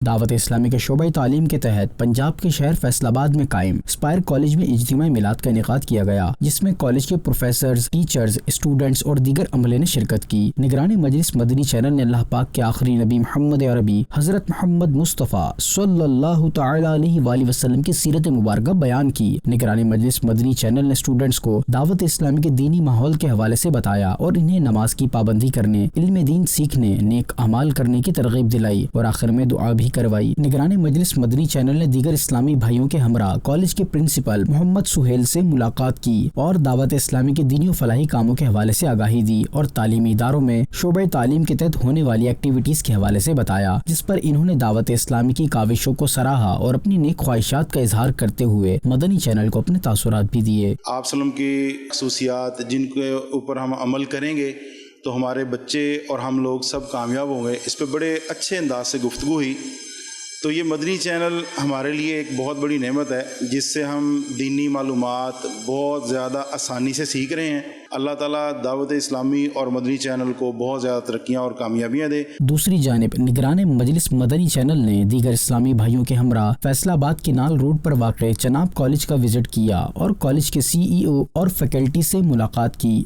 دعوت اسلامی کے شعبہ تعلیم کے تحت پنجاب کے شہر فیصل آباد میں قائم اسپائر کالج میں اجتماعی میلاد کا انعقاد کیا گیا، جس میں کالج کے پروفیسرز، ٹیچرز، اسٹوڈنٹس اور دیگر عملے نے شرکت کی۔ نگران مجلس مدنی چینل نے اللہ پاک کے آخری نبی محمد عربی حضرت محمد مصطفیٰ صلی اللہ تعالی علیہ وآلہ وسلم کی سیرت مبارکہ بیان کی۔ نگران مجلس مدنی چینل نے اسٹوڈنٹس کو دعوت اسلامی کے دینی ماحول کے حوالے سے بتایا اور انہیں نماز کی پابندی کرنے، علم دین سیکھنے، نیک اعمال کرنے کی ترغیب دلائی اور آخر میں دعا بھی کروائی۔ نگران مجلس مدنی چینل نے دیگر اسلامی بھائیوں کے ہمراہ کالج کے پرنسپل محمد سہیل سے ملاقات کی اور دعوت اسلامی کے دینی و فلاحی کاموں کے حوالے سے آگاہی دی اور تعلیمی اداروں میں شعبہ تعلیم کے تحت ہونے والی ایکٹیویٹیز کے حوالے سے بتایا، جس پر انہوں نے دعوت اسلامی کی کاوشوں کو سراہا اور اپنی نیک خواہشات کا اظہار کرتے ہوئے مدنی چینل کو اپنے تاثرات بھی دیے۔ آپ وسلم کی خصوصیات جن کے اوپر ہم عمل کریں گے تو ہمارے بچے اور ہم لوگ سب کامیاب ہوں گے، اس پہ بڑے اچھے انداز سے گفتگو ہوئی۔ تو یہ مدنی چینل ہمارے لیے ایک بہت بڑی نعمت ہے، جس سے ہم دینی معلومات بہت زیادہ آسانی سے سیکھ رہے ہیں۔ اللہ تعالیٰ دعوت اسلامی اور مدنی چینل کو بہت زیادہ ترقیاں اور کامیابیاں دے۔ دوسری جانب نگران مجلس مدنی چینل نے دیگر اسلامی بھائیوں کے ہمراہ فیصل آباد کنال روڈ پر واقع چناب کالج کا وزٹ کیا اور کالج کے CEO اور فیکلٹی سے ملاقات کی